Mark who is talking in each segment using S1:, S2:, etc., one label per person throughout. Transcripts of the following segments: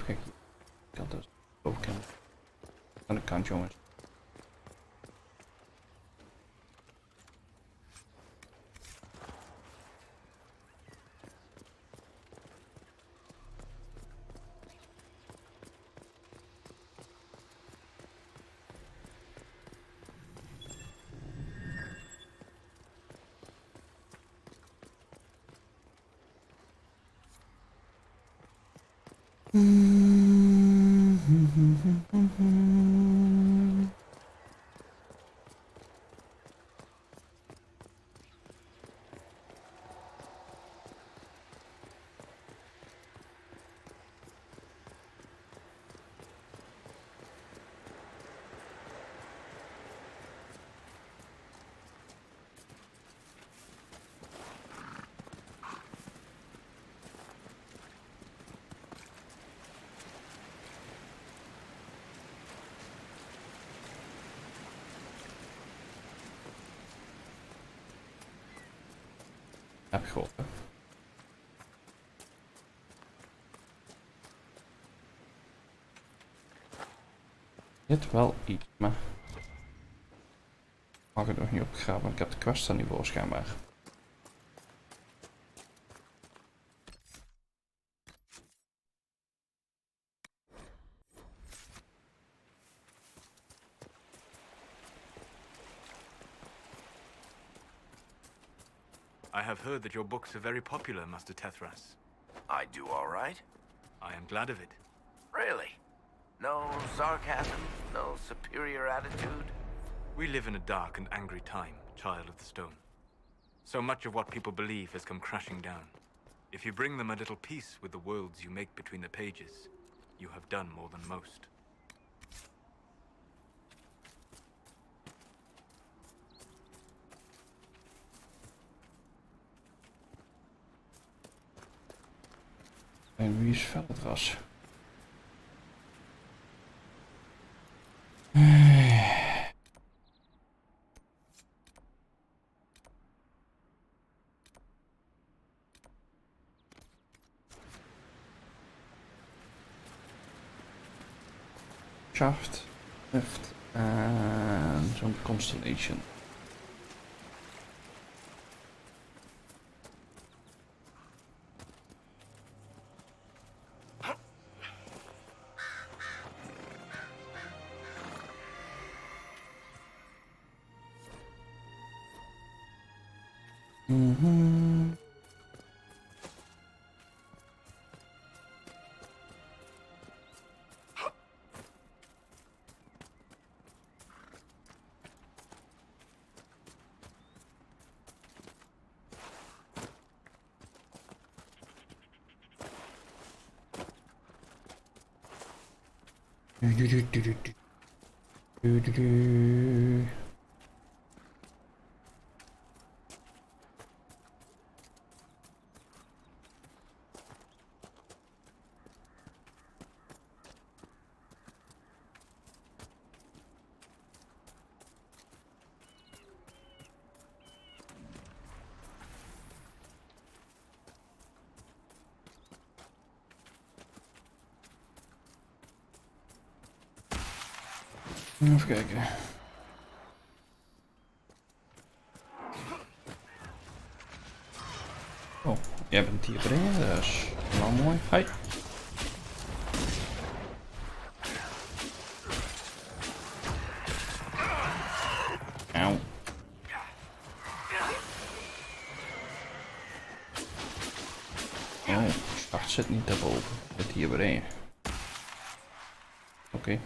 S1: Even kijken. Ik had dus bovenkant. Aan de kant, jongens. Heb je geholpen? Dit wel iets, maar mag ik nog niet opgraven, want ik heb de quest aan niveau schijnbaar.
S2: I have heard that your books are very popular, Master Tethras.
S3: I do all right.
S2: I am glad of it.
S3: Really? No sarcasm, no superior attitude?
S2: We live in a dark and angry time, Child of the Stone. So much of what people believe has come crashing down. If you bring them a little peace with the worlds you make between the pages, you have done more than most.
S1: En wie is Veldras? Shaft, lift en zo'n constellation. Even kijken. Oh, jij bent hier brengen, dat is wel mooi. Hi. Auw. Oh, start zit niet daarboven. Zit hier brengen. Oké.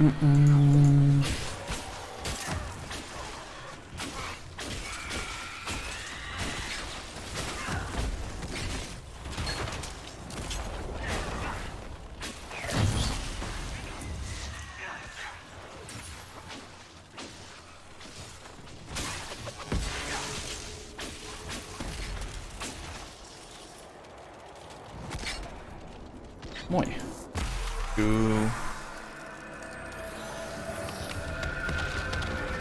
S1: Mooi. Zo.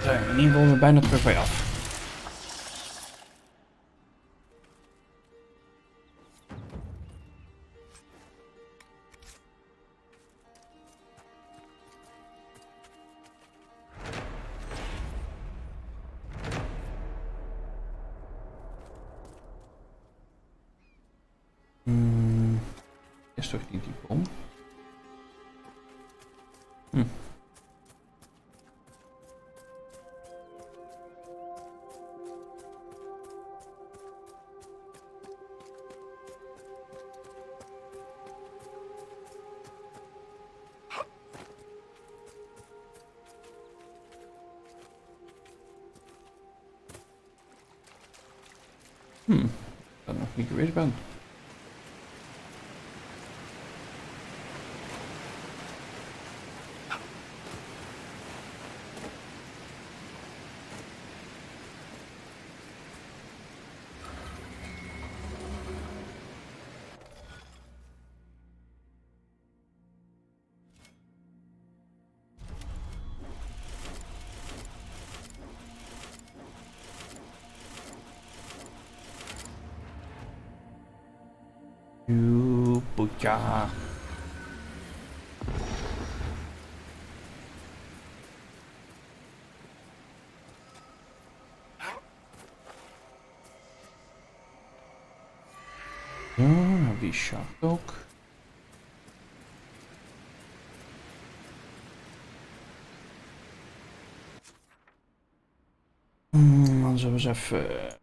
S1: Zijn we in ieder geval weer bijna terug bij af. Is toch niet die bom? Dat nog niet geweest ben. Ja. Ja, die shaft ook. Dan zullen we eens even...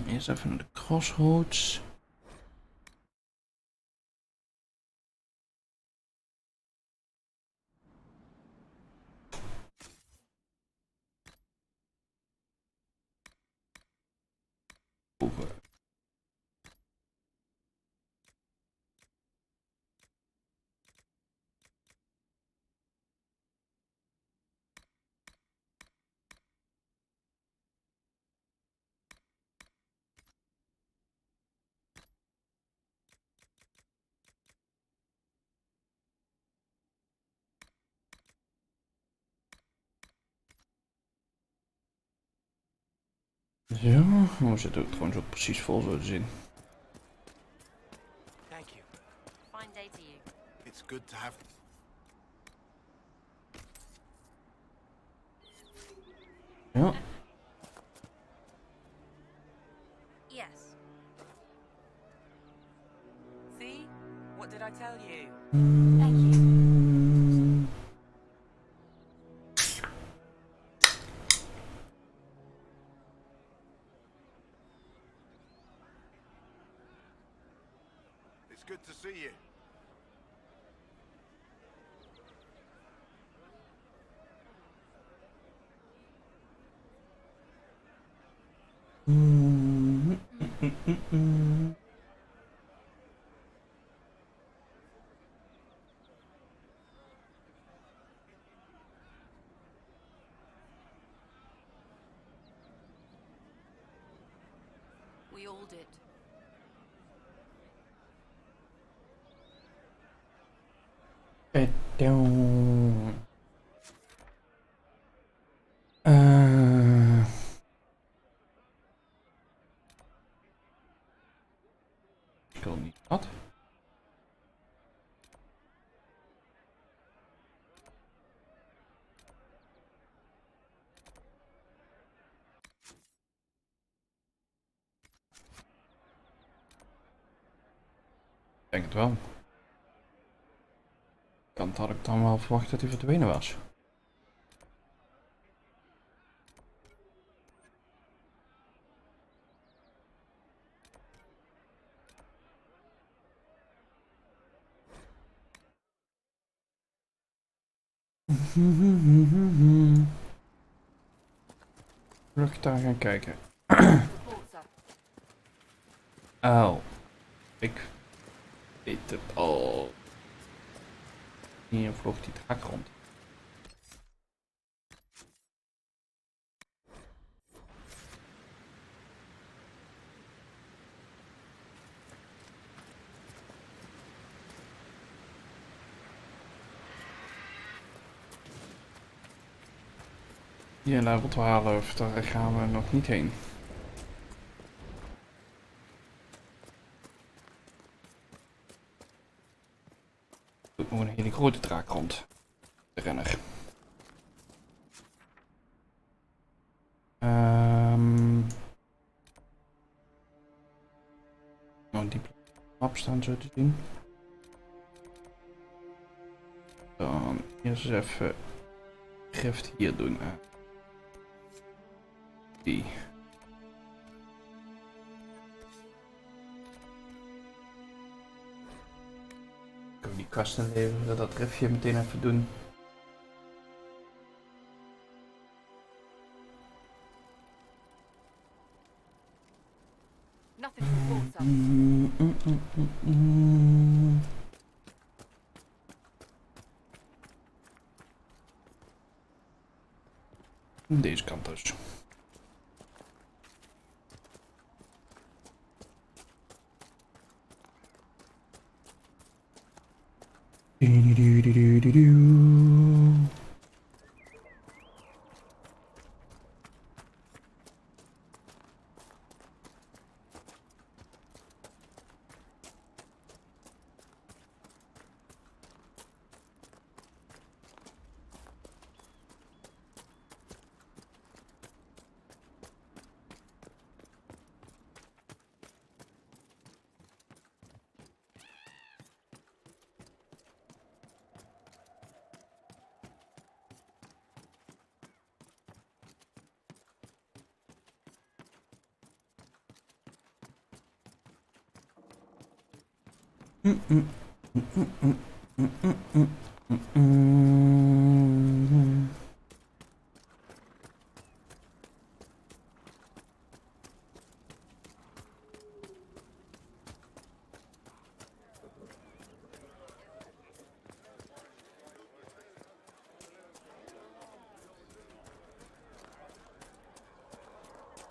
S1: Eerst even naar de crossroads. Zo, we zitten ook trouwens ook precies vol zo te zien.
S4: Thank you.
S5: Fine day to you.
S4: It's good to have.
S1: Ja.
S5: Yes.
S4: See? What did I tell you?
S5: Thank you.
S4: It's good to see you.
S5: We all did.
S1: Ik wil niet. Wat? Ik denk het wel. Kant had ik dan wel verwacht dat hij verdwenen was. Wil ik daar gaan kijken?
S5: Reporter.
S1: Oh. Ik weet het al. Hier vloog die draak rond. Hier level 12, daar gaan we nog niet heen. Er moet een hele grote draak rond. De renner. Nou, die map staan zo te zien. Dan eerst eens even gift hier doen. Die. Ik kan die kasten leveren, dat driftje meteen even doen.
S5: Nothing to report, sir.
S1: Deze kant dus.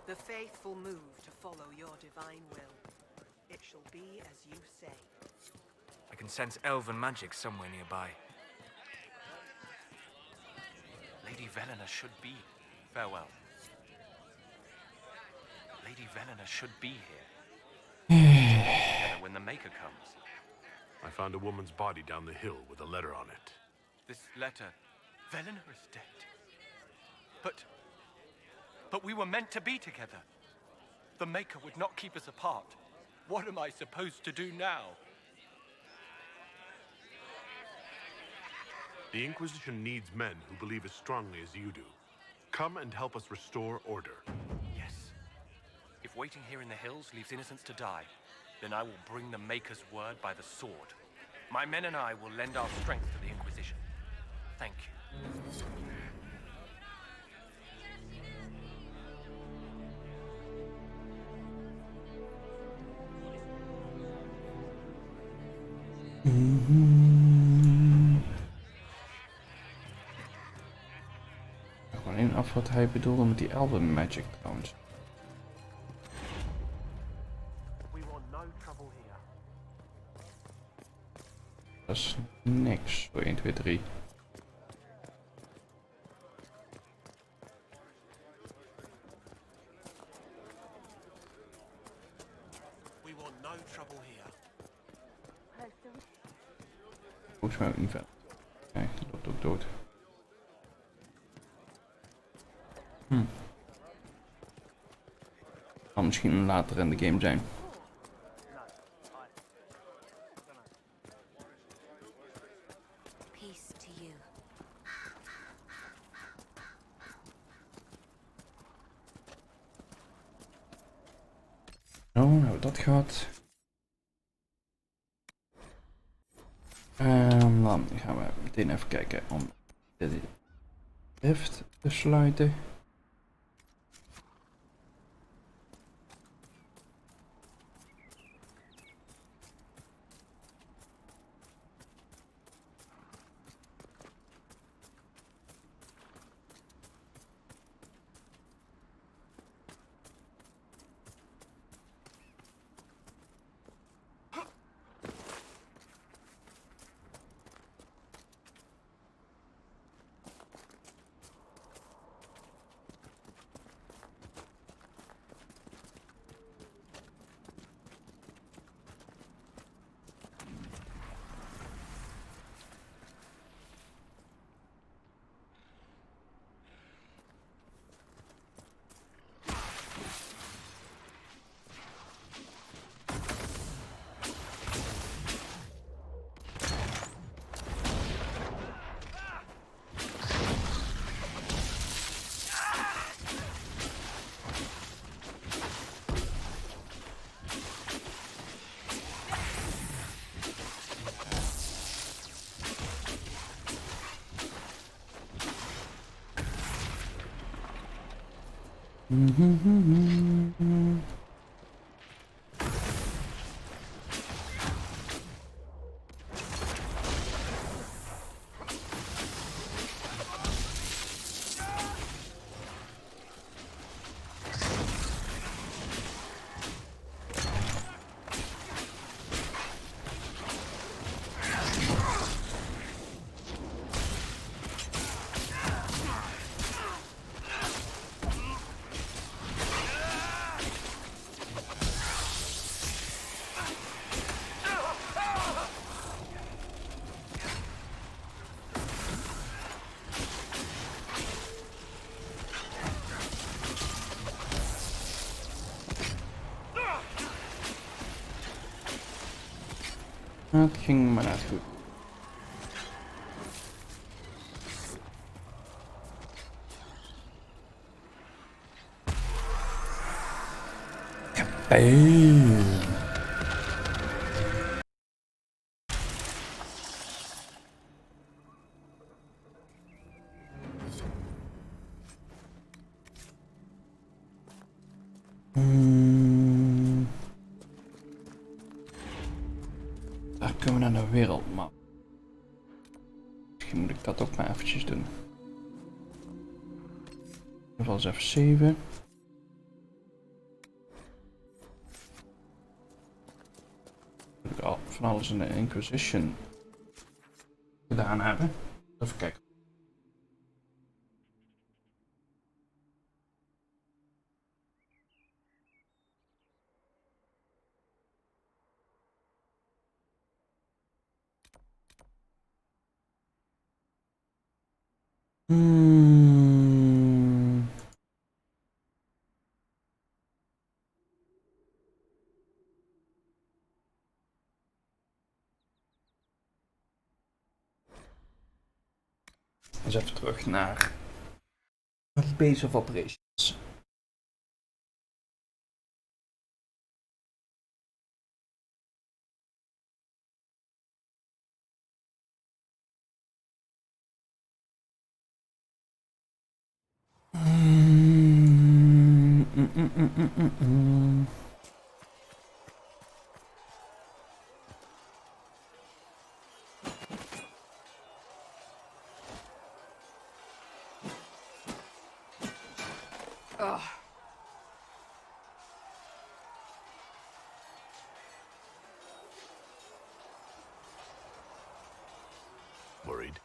S6: The faithful move to follow your divine will. It shall be as you say.
S2: I can sense elven magic somewhere nearby.
S3: Lady Velena should be. Farewell. Lady Velena should be here. Together when the Maker comes.
S4: I found a woman's body down the hill with a letter on it.
S3: This letter... Velena is dead. But we were meant to be together. The Maker would not keep us apart. What am I supposed to do now?
S4: The Inquisition needs men who believe as strongly as you do. Come and help us restore order.
S3: Yes. If waiting here in the hills leaves innocents to die, then I will bring the Maker's word by the sword. My men and I will lend our strength to the Inquisition. Thank you.
S1: Ik vraag me alleen af wat hij bedoelde met die elven magic trouwens. Dat is niks voor 1, 2, 3.
S3: We want no trouble here.
S1: Volgens mij ook niet verder. Nee, dat loopt ook dood. Kan misschien later in de game zijn.
S5: Peace to you.
S1: Zo, nou dat gehad. Dan gaan we meteen even kijken om De lift te sluiten. Het ging maar net goed. Kapel. Daar kunnen we naar de wereldmap. Misschien moet ik dat ook maar eventjes doen. In ieder geval eens even 7. Moet ik al van alles in de Inquisition gedaan hebben. Even kijken. Dus even terug naar Base of Operations.
S4: Worried?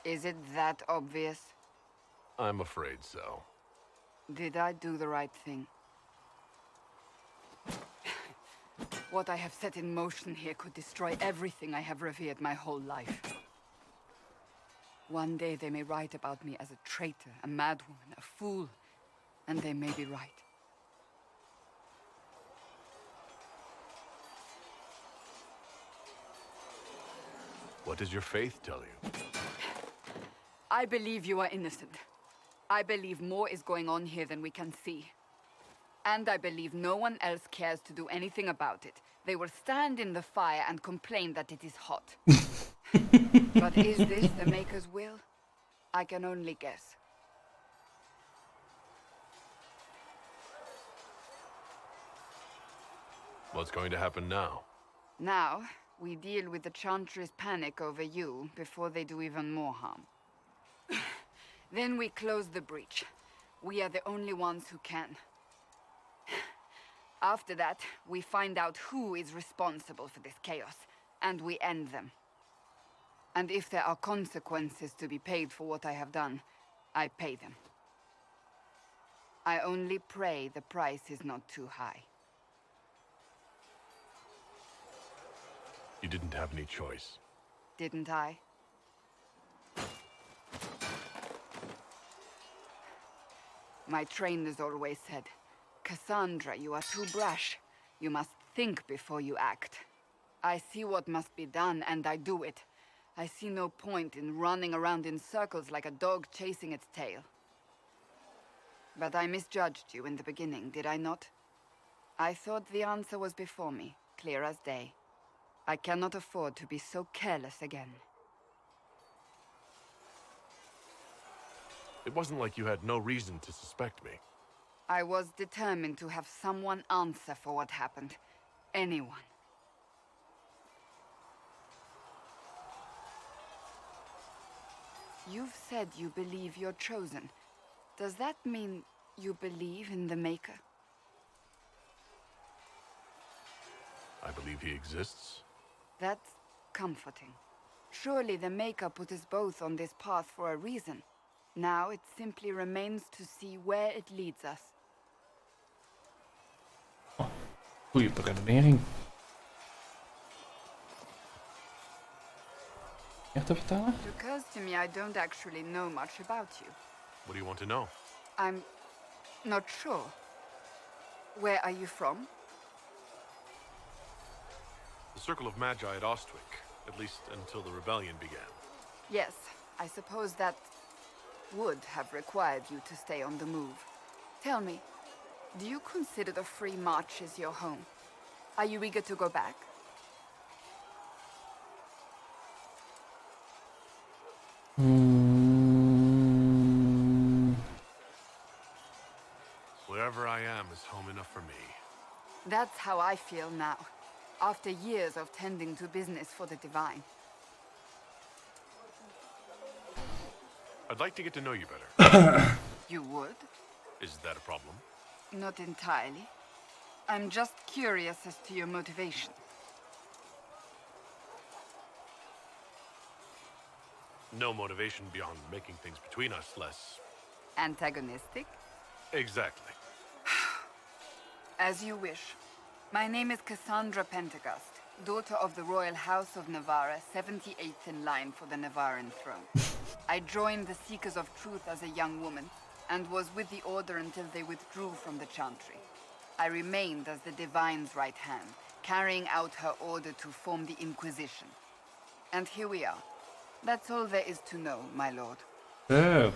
S5: Is it that obvious?
S4: I'm afraid so.
S5: Did I do the right thing? What I have set in motion here could destroy everything I have revered my whole life. One day they may write about me as a traitor, a madwoman, a fool, and they may be right.
S4: What does your faith tell you?
S5: I believe you are innocent. I believe more is going on here than we can see. And I believe no one else cares to do anything about it. They will stand in the fire and complain that it is hot. But is this the Maker's will? I can only guess.
S4: What's going to happen now?
S5: Now, we deal with the Chantry's panic over you before they do even more harm. Then we close the breach. We are the only ones who can. After that, we find out who is responsible for this chaos, and we end them. And if there are consequences to be paid for what I have done, I pay them. I only pray the price is not too high.
S4: You didn't have any choice.
S5: Didn't I? My trainers always said, Cassandra, you are too brash. You must think before you act. I see what must be done, and I do it. I see no point in running around in circles like a dog chasing its tail. But I misjudged you in the beginning, did I not? I thought the answer was before me, clear as day. I cannot afford to be so careless again.
S4: It wasn't like you had no reason to suspect me.
S5: I was determined to have someone answer for what happened. Anyone. You've said you believe you're chosen. Does that mean you believe in the Maker?
S4: I believe he exists.
S5: That's comforting. Surely the Maker put us both on this path for a reason. Now it simply remains to see where it leads us.
S1: Goeie beredenering. Echt te vertellen?
S5: It occurs to me I don't actually know much about you.
S4: What do you want to know?
S5: I'm not sure. Where are you from?
S4: The Circle of Magi at Ostwick, at least until the rebellion began.
S5: Yes, I suppose that would have required you to stay on the move. Tell me, do you consider the Free March as your home? Are you eager to go back?
S4: Wherever I am is home enough for me.
S5: That's how I feel now, after years of tending to business for the Divine.
S4: I'd like to get to know you better.
S5: You would?
S4: Is that a problem?
S5: Not entirely. I'm just curious as to your motivation.
S4: No motivation beyond making things between us less...
S5: Antagonistic?
S4: Exactly.
S5: As you wish. My name is Cassandra Pentecost, daughter of the Royal House of Navarra, 78th in line for the Navarran throne. I joined the Seekers of Truth as a young woman, and was with the Order until they withdrew from the Chantry. I remained as the Divine's right hand, carrying out her order to form the Inquisition. And here we are. That's all there is to know, my lord.
S1: Zo.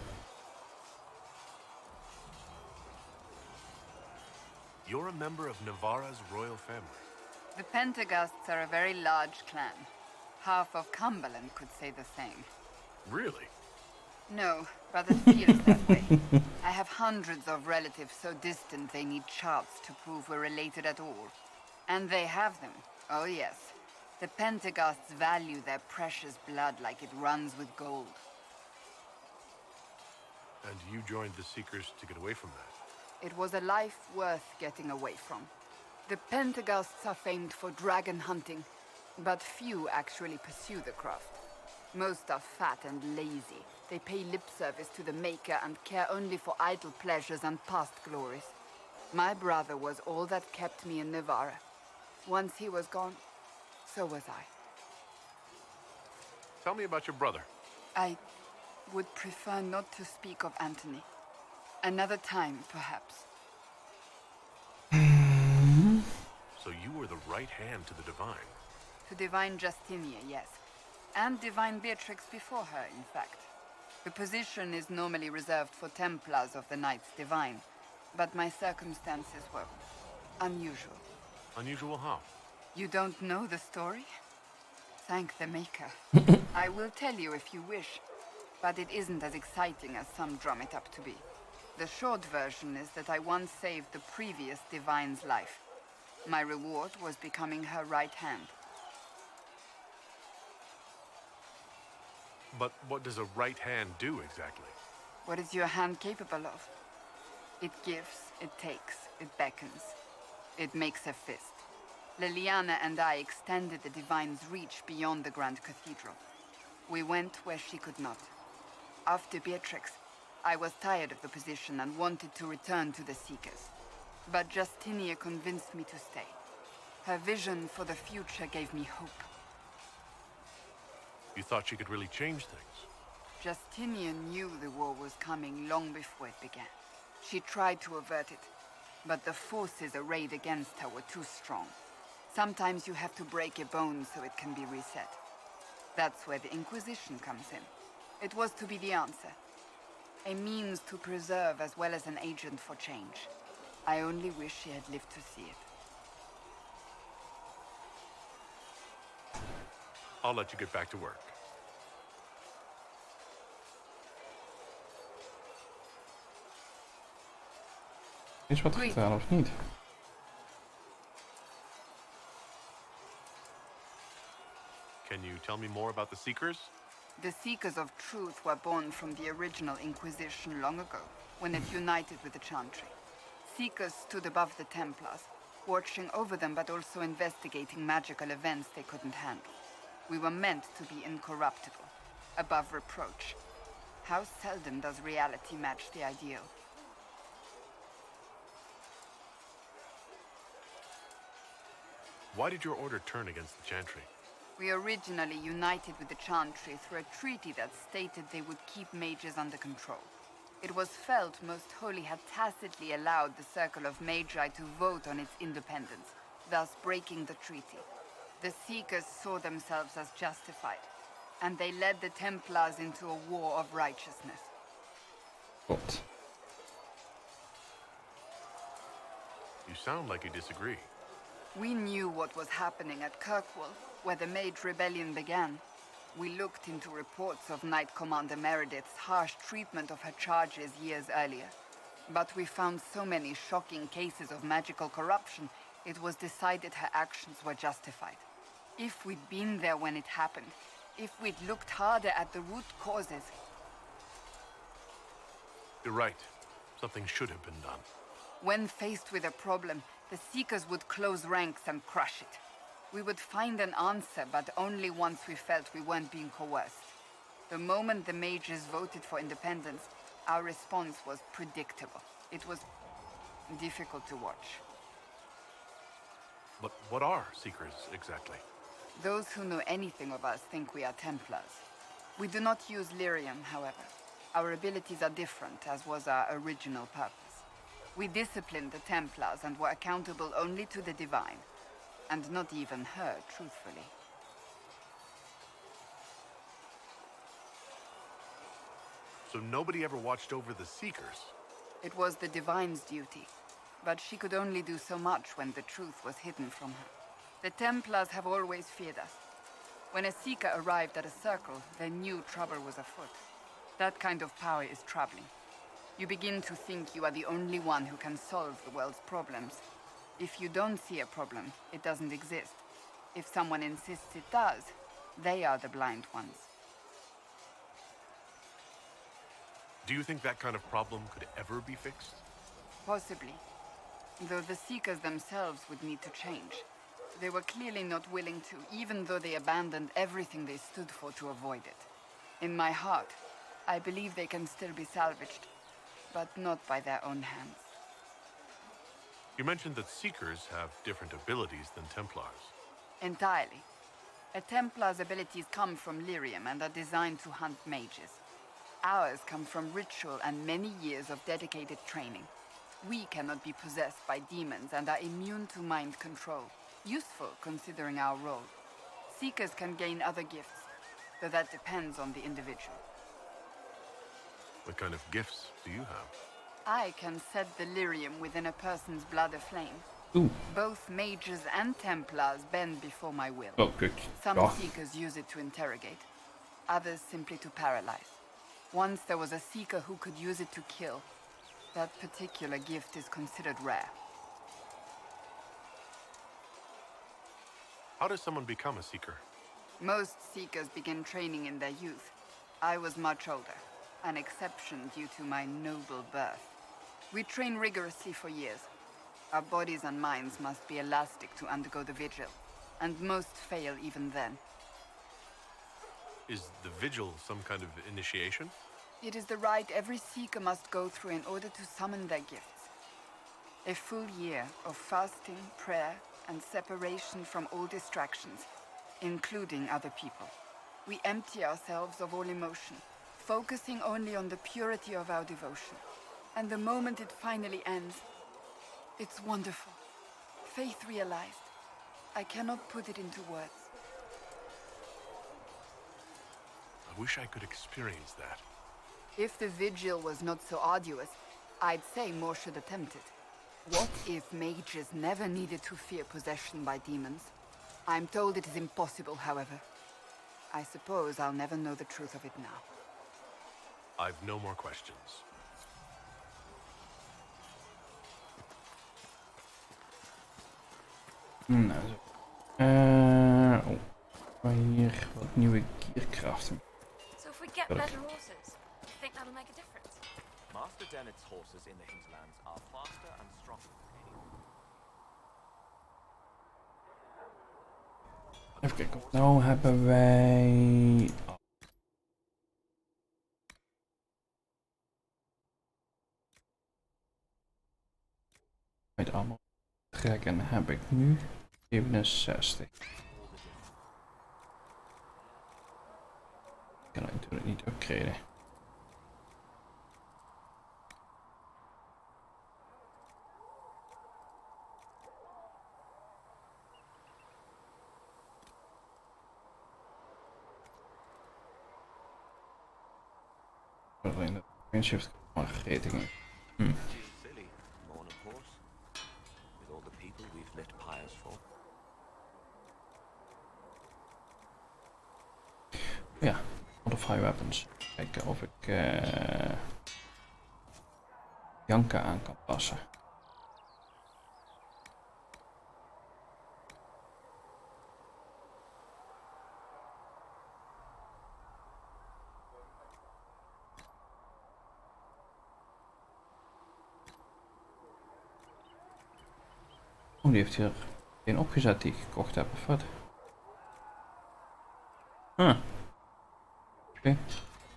S4: You're a member of Navarra's royal family.
S5: The Pentecosts are a very large clan. Half of Cumberland could say the same.
S4: Really?
S5: No, but it feels that way. I have hundreds of relatives so distant they need charts to prove we're related at all. And they have them. Oh yes. The Pentecosts value their precious blood like it runs with gold.
S4: And you joined the Seekers to get away from that?
S5: It was a life worth getting away from. The Pentecosts are famed for dragon hunting, but few actually pursue the craft. Most are fat and lazy. They pay lip service to the Maker and care only for idle pleasures and past glories. My brother was all that kept me in Navarra. Once he was gone, so was I.
S4: Tell me about your brother.
S5: I would prefer not to speak of Anthony. Another time, perhaps.
S4: So you were the right hand to the Divine.
S5: To Divine Justinia, yes. And Divine Beatrix before her, in fact. The position is normally reserved for Templars of the Knights Divine, but my circumstances were unusual.
S4: Unusual how?
S5: You don't know the story? Thank the Maker. I will tell you if you wish. but it isn't as exciting as some drum it up to be. The short version is that I once saved the previous Divine's life. My reward was becoming her right hand.
S4: But what does a right hand do exactly?
S5: What is your hand capable of? It gives, it takes, it beckons. It makes a fist. Liliana and I extended the Divine's reach beyond the Grand Cathedral. We went where she could not. After Beatrix, I was tired of the position and wanted to return to the Seekers. But Justinia convinced me to stay. Her vision for the future gave me hope.
S4: You thought she could really change things?
S5: Justinian knew the war was coming long before it began. She tried to avert it, but the forces arrayed against her were too strong. Sometimes you have to break a bone so it can be reset. That's where the Inquisition comes in. It was to be the answer. A means to preserve as well as an agent for change. I only wish she had lived to see it.
S4: I'll let you get back to work.
S1: Is wat gedaan of niet?
S4: Can you tell me more about the Seekers?
S5: The Seekers of Truth were born from the original Inquisition long ago, when it united with the Chantry. Seekers stood above the Templars, watching over them but also investigating magical events they couldn't handle. We were meant to be incorruptible, above reproach. How seldom does reality match the ideal?
S4: Why did your order turn against the Chantry?
S5: We originally united with the Chantry through a treaty that stated they would keep mages under control. It was felt Most Holy had tacitly allowed the Circle of Magi to vote on its independence, thus breaking the treaty. The Seekers saw themselves as justified, and they led the Templars into a war of righteousness.
S1: Klopt.
S4: You sound like you disagree.
S5: We knew what was happening at Kirkwall, where the Mage Rebellion began. We looked into reports of Knight Commander Meredith's harsh treatment of her charges years earlier. But we found so many shocking cases of magical corruption, it was decided her actions were justified. If we'd been there when it happened, if we'd looked harder at the root causes...
S4: You're right. Something should have been done.
S5: When faced with a problem, the Seekers would close ranks and crush it. We would find an answer, but only once we felt we weren't being coerced. The moment the mages voted for independence, our response was predictable. It was difficult to watch.
S4: But what are Seekers, exactly?
S5: Those who know anything of us think we are Templars. We do not use lyrium, however. Our abilities are different, as was our original purpose. We disciplined the Templars and were accountable only to the Divine. And not even her, truthfully.
S4: So nobody ever watched over the Seekers?
S5: It was the Divine's duty. But she could only do so much when the truth was hidden from her. The Templars have always feared us. When a Seeker arrived at a circle, they knew trouble was afoot. That kind of power is troubling. You begin to think you are the only one who can solve the world's problems. If you don't see a problem, it doesn't exist. If someone insists it does, they are the blind ones.
S4: Do you think that kind of problem could ever be fixed?
S5: Possibly. Though the Seekers themselves would need to change. They were clearly not willing to, even though they abandoned everything they stood for to avoid it. In my heart, I believe they can still be salvaged, but not by their own hands.
S4: You mentioned that Seekers have different abilities than Templars.
S5: Entirely. A Templar's abilities come from lyrium and are designed to hunt mages. Ours come from ritual and many years of dedicated training. We cannot be possessed by demons and are immune to mind control. Useful, considering our role. Seekers can gain other gifts, though that depends on the individual.
S4: What kind of gifts do you have?
S5: I can set the lyrium within a person's blood aflame.
S1: Oeh.
S5: Both mages and Templars bend before my will.
S1: Oh, kut.
S5: Some
S1: Ja.
S5: Seekers use it to interrogate, others simply to paralyze. Once there was a Seeker who could use it to kill. That particular gift is considered rare.
S4: How does someone become a Seeker?
S5: Most Seekers begin training in their youth. I was much older, an exception due to my noble birth. We train rigorously for years. Our bodies and minds must be elastic to undergo the vigil, and most fail even then.
S4: Is the vigil some kind of initiation?
S5: It is the rite every Seeker must go through in order to summon their gifts. A full year of fasting, prayer, and separation from all distractions, including other people. We empty ourselves of all emotion, focusing only on the purity of our devotion. And the moment it finally ends, it's wonderful. Faith realized. I cannot put it into words.
S4: I wish I could experience that.
S5: If the vigil was not so arduous, I'd say more should attempt it. What if mages never needed to fear possession by demons? I'm told it is impossible, however. I suppose I'll never know the truth of it now.
S4: I've no more questions.
S1: Nou, zo. Hier wat nieuwe gearkraften.
S7: So if we get better horses, you think that'll make a difference?
S8: Master Dennett's horses in the hinterlands are faster and stronger than anyone.
S1: Even kijken, nou hebben wij... Met allemaal trekken heb ik nu 67. Ik kan het natuurlijk niet upgraden. Alleen dat shift maar ratingen.
S8: Silly, mourn of horse. With all the people we've lit pyres for.
S1: Ja, modify weapons. Kijken of ik Janka aan kan passen. Oh, die heeft hier geen opgezet die ik gekocht heb, of wat? Huh. Oké.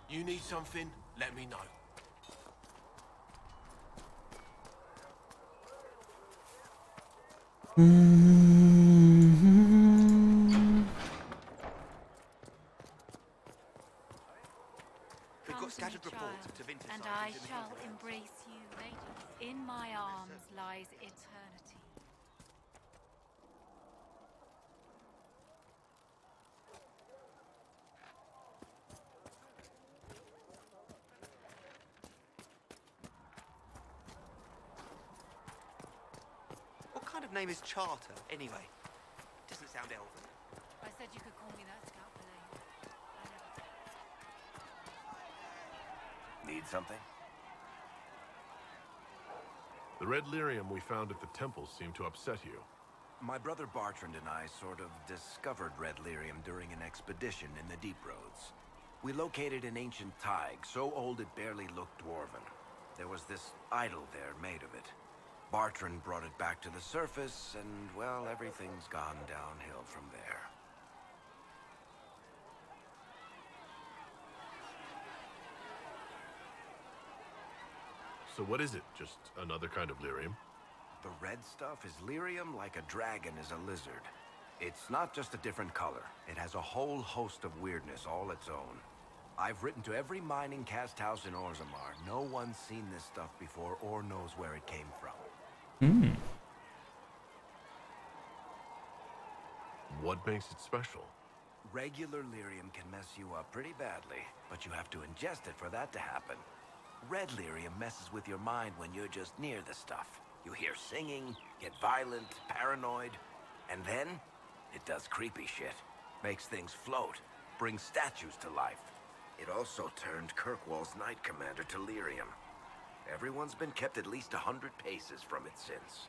S3: You need something? Let me know.
S8: We've got scattered reports of Tevinter
S9: And I shall embrace you. In my arms lies eternity.
S8: What kind of name is Charter, anyway? Doesn't sound elven.
S9: I said you could call me that, Scout Belay.
S3: Need something?
S4: The red lyrium we found at the temple seemed to upset you.
S10: My brother Bartrand and I sort of discovered red lyrium during an expedition in the Deep Roads. We located an ancient thaig, so old it barely looked dwarven. There was this idol there made of it. Bartrand brought it back to the surface, and, well, everything's gone downhill from there.
S4: So what is it? Just another kind of lyrium?
S10: The red stuff is lyrium like a dragon is a lizard. It's not just a different color. It has a whole host of weirdness all its own. I've written to every mining cast house in Orzammar. No one's seen this stuff before or knows where it came from.
S4: What makes it special?
S10: Regular lyrium can mess you up pretty badly, but you have to ingest it for that to happen. Red lyrium messes with your mind when you're just near the stuff. You hear singing, get violent, paranoid, and then it does creepy shit. Makes things float, brings statues to life. It also turned Kirkwall's Knight Commander to lyrium. Everyone's been kept at least 100 paces from it since.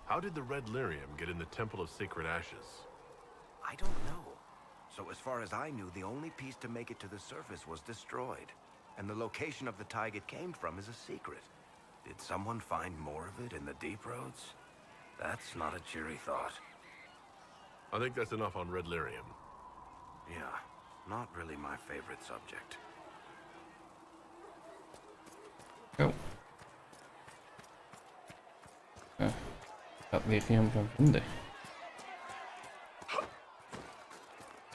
S4: How did the red lyrium get in the Temple of Sacred Ashes?
S10: I don't know. So as far as I knew, the only piece to make it to the surface was destroyed. And the location of the tide it came from is a secret. Did someone find more of it in the deep roads? That's not a cheery thought.
S4: I think that's enough on red lyrium.
S10: Yeah, not really my favorite subject.
S1: Oh. Dat lyrium kan vinden.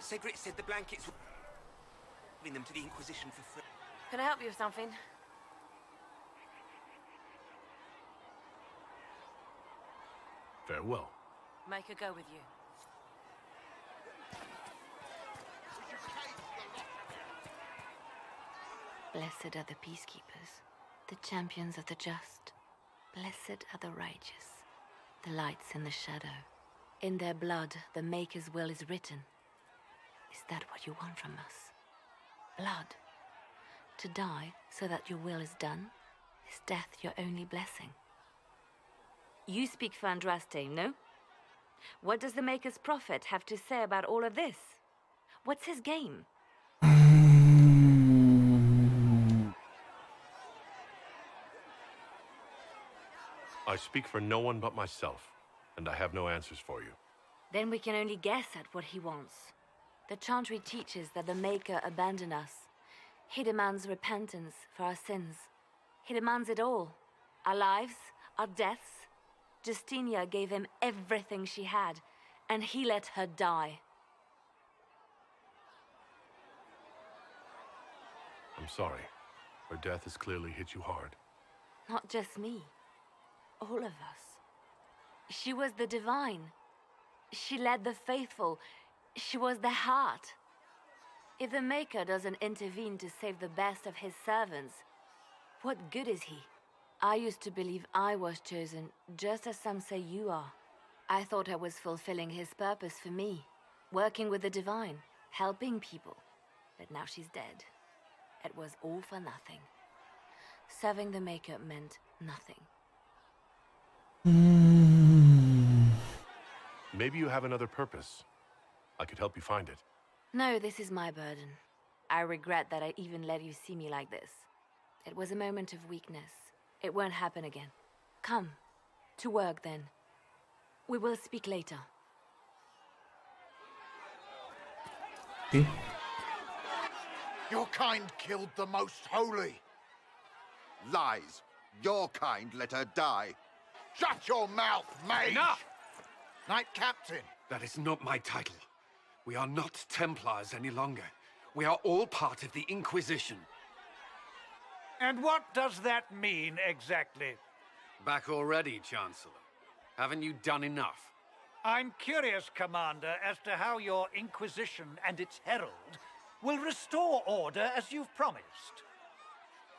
S8: Sigrid said the blankets were giving them to the Inquisition for free.
S7: Can I help you with something?
S4: Farewell.
S7: Make her go with you.
S9: Blessed are the peacekeepers, the champions of the just. Blessed are the righteous, the lights in the shadow. In their blood, the Maker's will is written. Is that what you want from us? Blood. To die so that your will is done? Is death your only blessing?
S11: You speak for Andraste, no? What does the Maker's prophet have to say about all of this? What's his game?
S4: I speak for no one but myself, and I have no answers for you.
S11: Then we can only guess at what he wants. The Chantry teaches that the Maker abandoned us. He demands repentance for our sins. He demands it all. Our lives, our deaths. Justinia gave him everything she had, and he let her die.
S4: I'm sorry. Her death has clearly hit you hard.
S11: Not just me. All of us. She was the divine. She led the faithful. She was the heart. If the Maker doesn't intervene to save the best of his servants, what good is he? I used to believe I was chosen, just as some say you are. I thought I was fulfilling his purpose for me, working with the divine, helping people. But now she's dead. It was all for nothing. Serving the Maker meant nothing.
S4: Maybe you have another purpose. I could help you find it.
S11: No, this is my burden. I regret that I even let you see me like this. It was a moment of weakness. It won't happen again. Come. To work, then. We will speak later.
S12: Your kind killed the most holy. Lies. Your kind let her die. Shut your mouth, Mage!
S3: Enough!
S12: Knight Captain.
S3: That is not my title. We are not Templars any longer. We are all part of the Inquisition.
S13: And what does that mean exactly?
S3: Back already, Chancellor. Haven't you done enough?
S13: I'm curious, Commander, as to how your Inquisition and its herald will restore order as you've promised.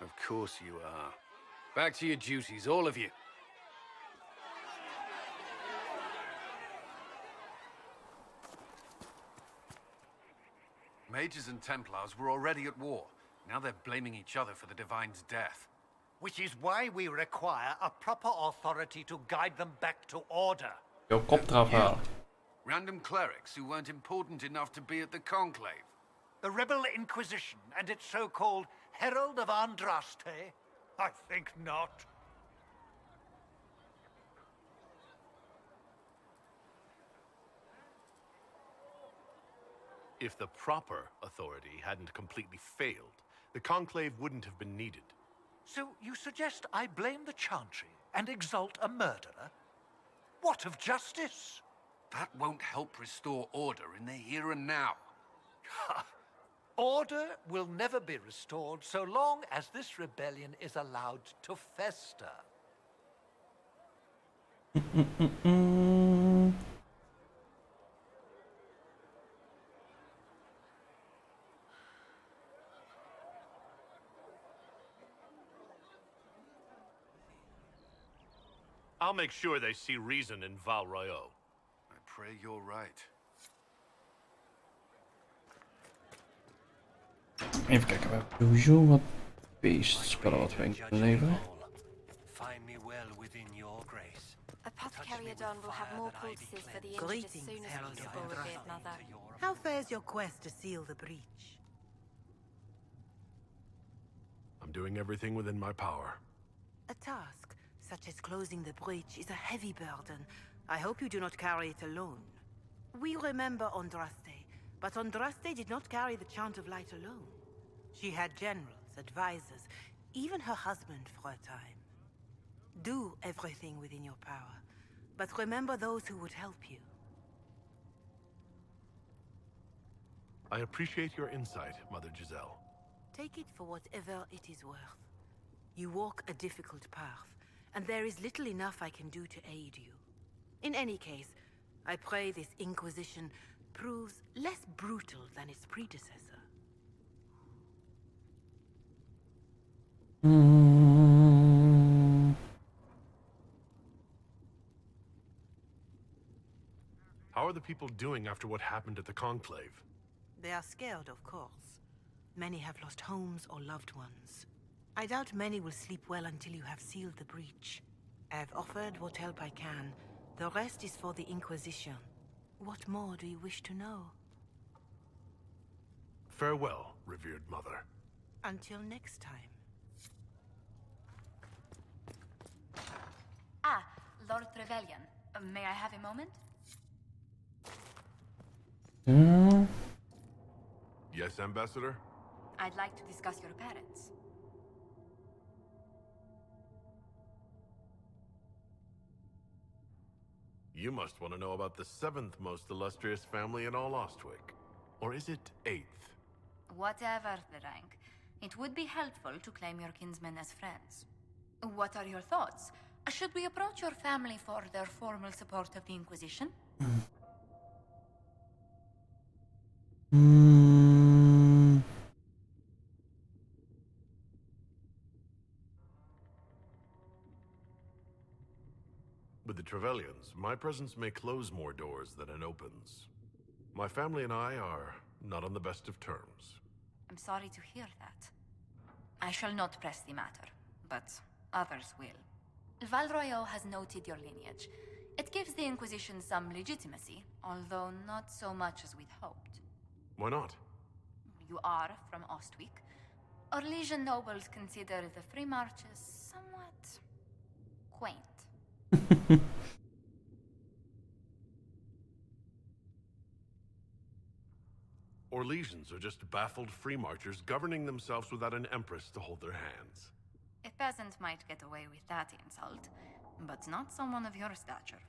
S3: Of course you are. Back to your duties, all of you. Mages and Templars were already at war. Now they're blaming each other for the Divine's death.
S13: Which is why we require a proper authority to guide them back to order.
S1: Jouw kop eraf halen.
S3: Random clerics who weren't important enough to be at the Conclave.
S13: The Rebel Inquisition and its so-called Herald of Andraste? I think not.
S4: If the proper authority hadn't completely failed, the Conclave wouldn't have been needed.
S13: So you suggest I blame the Chantry and exalt a murderer? What of justice?
S3: That won't help restore order in the here and now.
S13: Order will never be restored so long as this rebellion is allowed to fester.
S4: I'll make sure they see reason in Val Royeaux.
S3: I pray you're right.
S1: Even kijken, we hebben sowieso wat beests wat we in kunnen leveren.
S3: Find me well within your grace.
S7: Apothecary Adon will have more poultices for the injured as soon as possible, revered mother.
S6: How fares your quest to seal the breach?
S4: I'm doing everything within my power.
S6: A task, such as closing the breach, is a heavy burden. I hope you do not carry it alone. We remember Andraste, but Andraste did not carry the Chant of Light alone. She had generals, advisors, even her husband for a time. Do everything within your power, but remember those who would help you.
S4: I appreciate your insight, Mother Giselle.
S6: Take it for whatever it is worth. You walk a difficult path, and there is little enough I can do to aid you. In any case, I pray this Inquisition proves less brutal than its predecessor.
S4: How are the people doing after what happened at the Conclave?
S6: They are scared, of course. Many have lost homes or loved ones. I doubt many will sleep well until you have sealed the breach. I have offered what help I can. The rest is for the Inquisition. What more do you wish to know?
S4: Farewell, revered mother.
S6: Until next time.
S14: Ah, Lord Trevelyan. May I have a moment?
S4: Yes, Ambassador?
S14: I'd like to discuss your parents.
S4: You must want to know about the 7th most illustrious family in all Ostwick. Or is it 8th?
S14: Whatever the rank, it would be helpful to claim your kinsmen as friends. What are your thoughts? Should we approach your family for their formal support of the Inquisition?
S4: With the Trevelyan's, my presence may close more doors than it opens. My family and I are not on the best of terms.
S14: I'm sorry to hear that. I shall not press the matter, but others will. Valroyo has noted your lineage. It gives the Inquisition some legitimacy, although not so much as we'd hoped.
S4: Why not?
S14: You are from Ostwick. Orlesian nobles consider the free marches somewhat quaint.
S4: Orlesians are just baffled free marchers governing themselves without an empress to hold their hands.
S14: A peasant might get away with that insult, but not someone of your stature.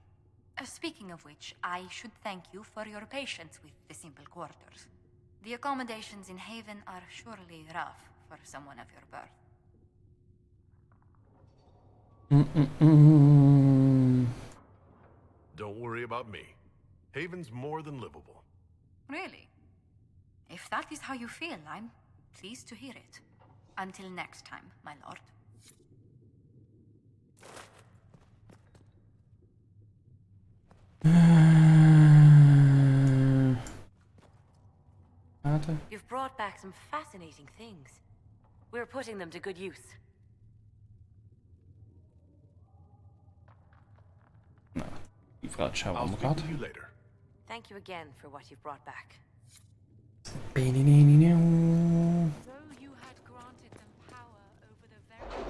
S14: Speaking of which, I should thank you for your patience with the simple quarters. The accommodations in Haven are surely rough for someone of your birth.
S4: Don't worry about me. Haven's more than livable.
S14: Really? If that is how you feel, I'm pleased to hear it. Until next time, my lord.
S11: You've brought back some fascinating things. We're putting them to good use.
S1: Die vraag hebben we
S4: I'll
S1: allemaal
S4: speak
S1: gehad.
S4: with you later.
S11: Thank you again for what you've brought back.
S6: Though you had granted them power over the very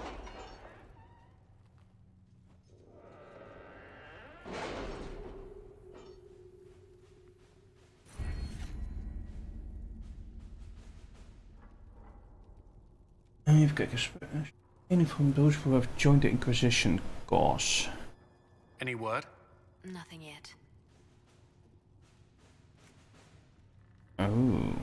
S1: Even kijken. Any from those who have joined the Inquisition cause.
S3: Any word?
S11: Nothing yet.
S1: Oh.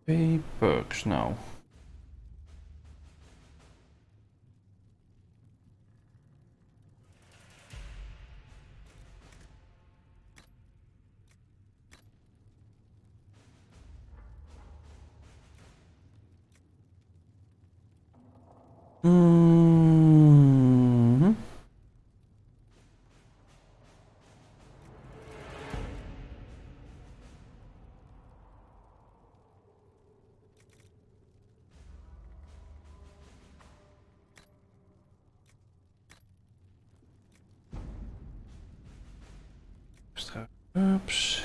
S1: Twee perks now. Extra ups.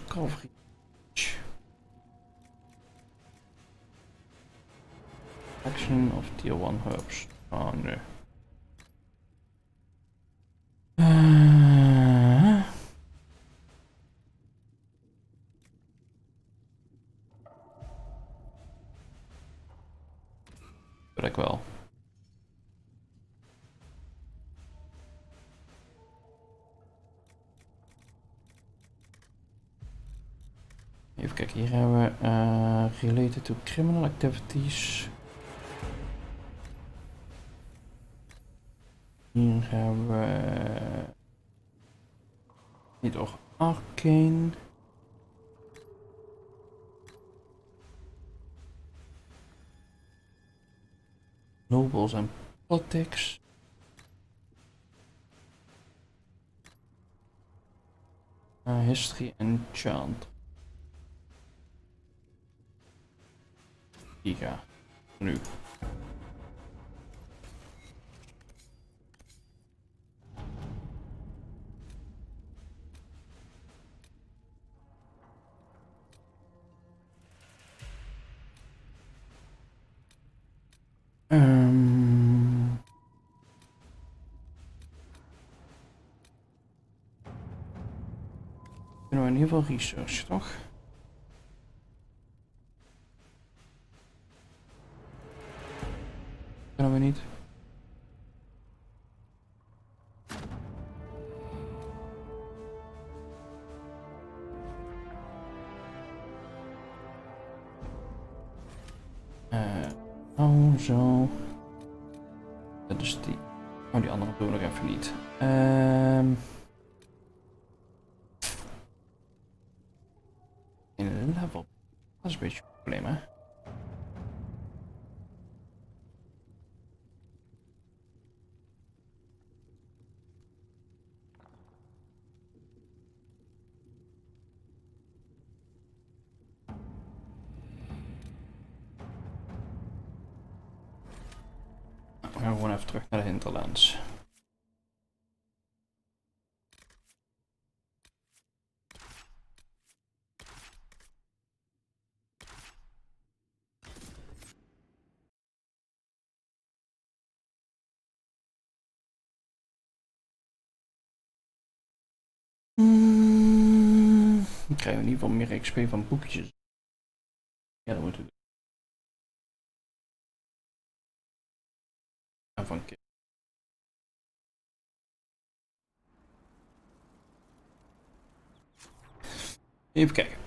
S1: Cavalry. Action of tier 1 herbs. Oh nee. Dat ik wel. Even kijken, hier hebben we related to criminal activities. Hier hebben we niet of arcane. Nobles en politics. History en chant. Giga. Nu. Kunnen we in ieder geval research, toch? Kunnen we niet? Oh, zo. Dat is die. Oh, die andere doen we nog even niet. In level. Dat is een beetje een probleem, hè? We gaan gewoon even terug naar de hinterlands. Dan krijgen we in ieder geval meer XP van boekjes. Ja, dat moeten we doen. En van kip. Even kijken.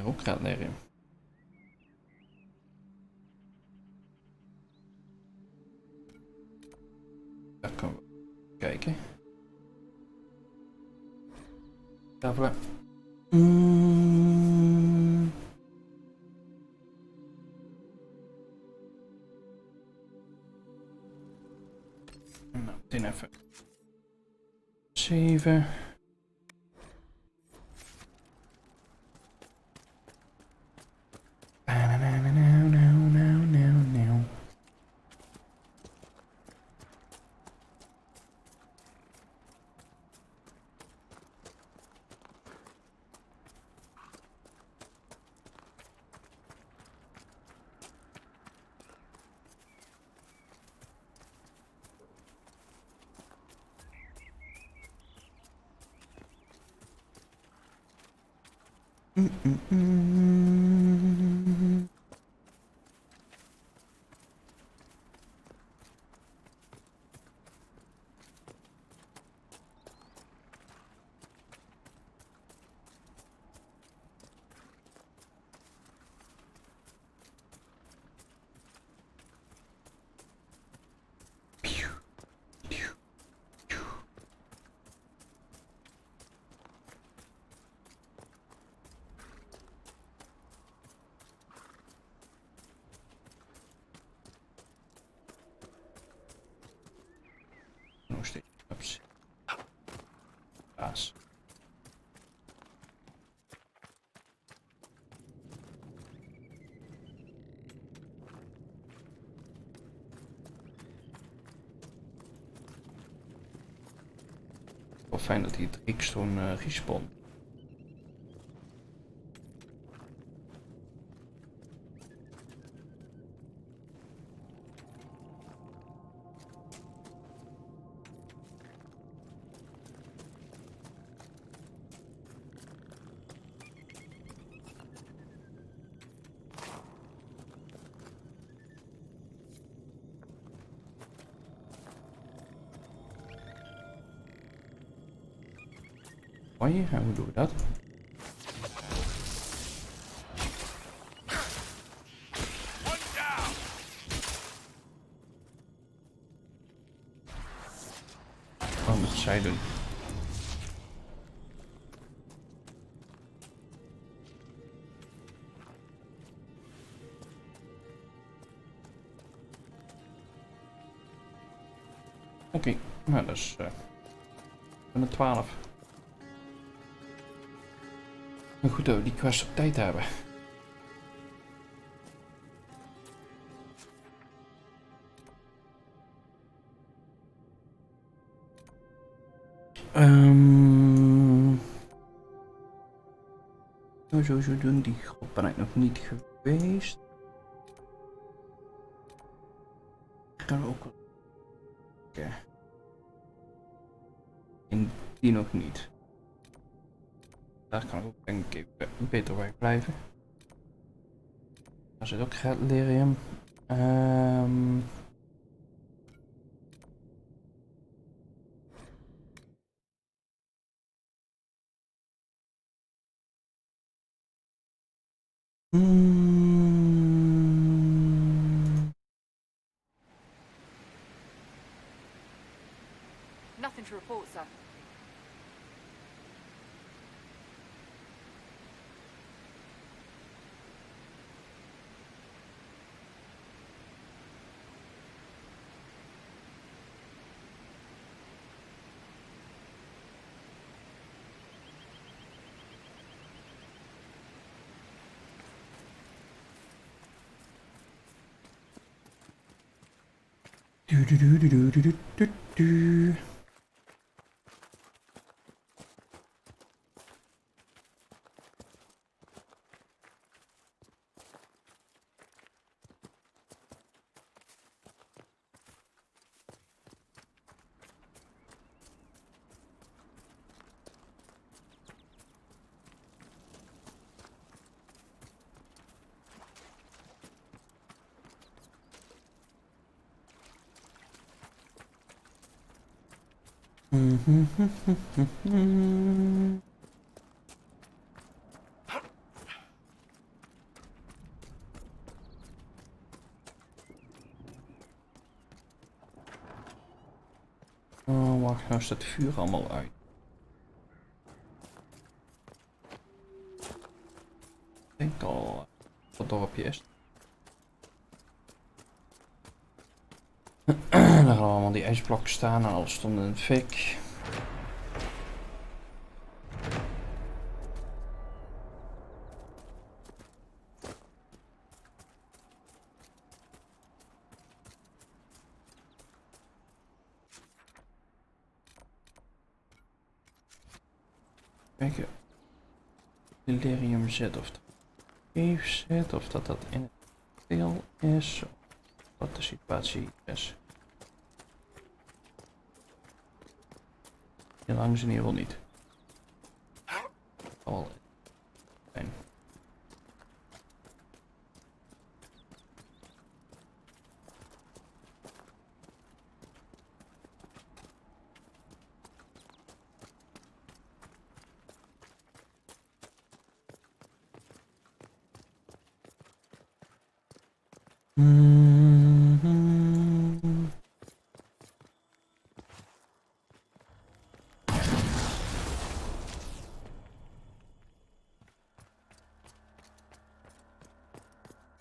S1: Ook gaat neer. Daar kunnen we kijken. Daarvoor. Nou, meteen even 7. nog steeds. Ups. Kaas. Wel fijn dat die 3 keer respawn. Mooi, en hoe doen we dat? Wat moet zij doen? Oké, nou dat is een 12. Maar goed dat we die quest op tijd hebben. Sowieso doen, die groep ben ik nog niet geweest. Gaan we ook wel. Oké. En die nog niet. Daar kan ik ook denk ik even beter bij blijven. Daar zit ook red lyrium.
S5: Nothing to report, sir. Oh, wacht, nou is het vuur allemaal uit. Ik denk al wat dorpje is. Daar gaan allemaal die ijsblokken staan en alles stond in het fik. Kijken. Delirium zit of het even zit of dat dat in het deel is. Wat de situatie is. Hier langs in ieder geval niet. Al zijn.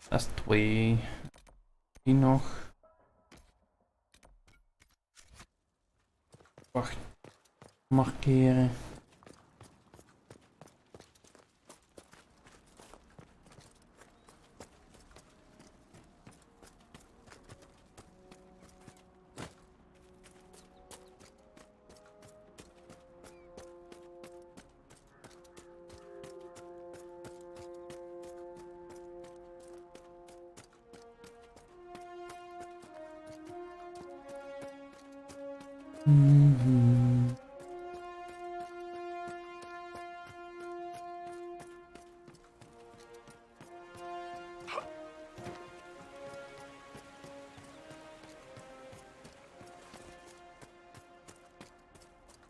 S5: Dat is 2. Die nog.
S1: Wacht. Markeren.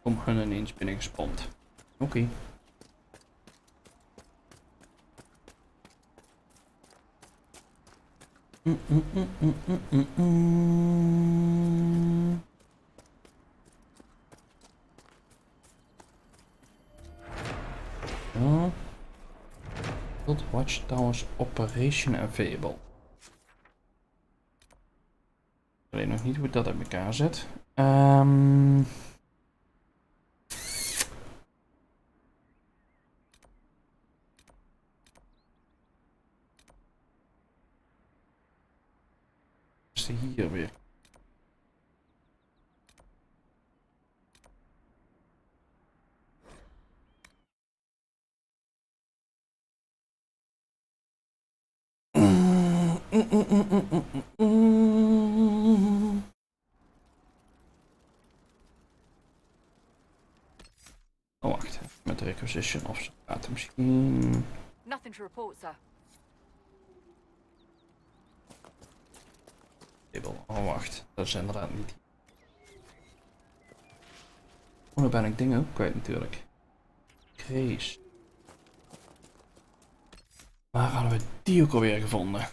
S1: Kom hun ineens binnengespand. Oké. Ja. Build Watchtowers Operation Available. Ik weet nog niet hoe ik dat uit elkaar zet. Is die hier weer? Oh, wacht. Met de Inquisition of ze praten misschien.
S5: Nothing to report, sir.
S1: Oh, wacht. Dat is inderdaad niet. Oh, dan ben ik dingen ook kwijt natuurlijk. Grace. Waar hadden we die ook alweer gevonden?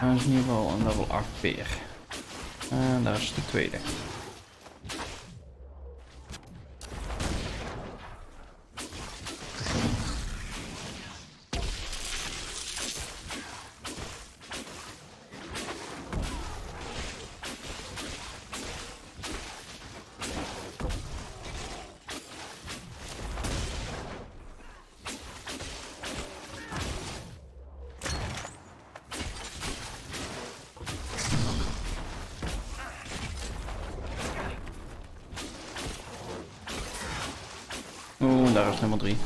S1: Ja, dat is in ieder geval een level 8 peer. En daar is de tweede. Oh, daar is nummer 3.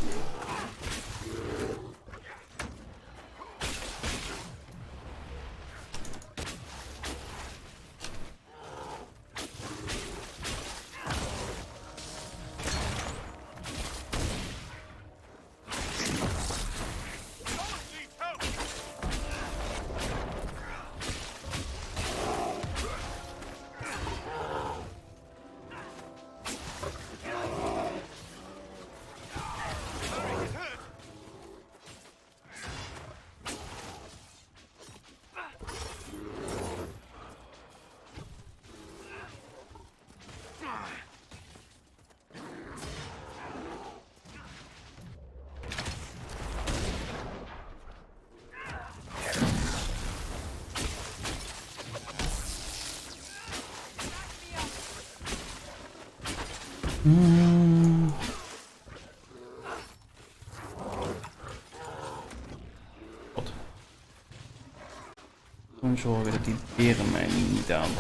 S1: Zorgen dat die beren mij niet aanvallen.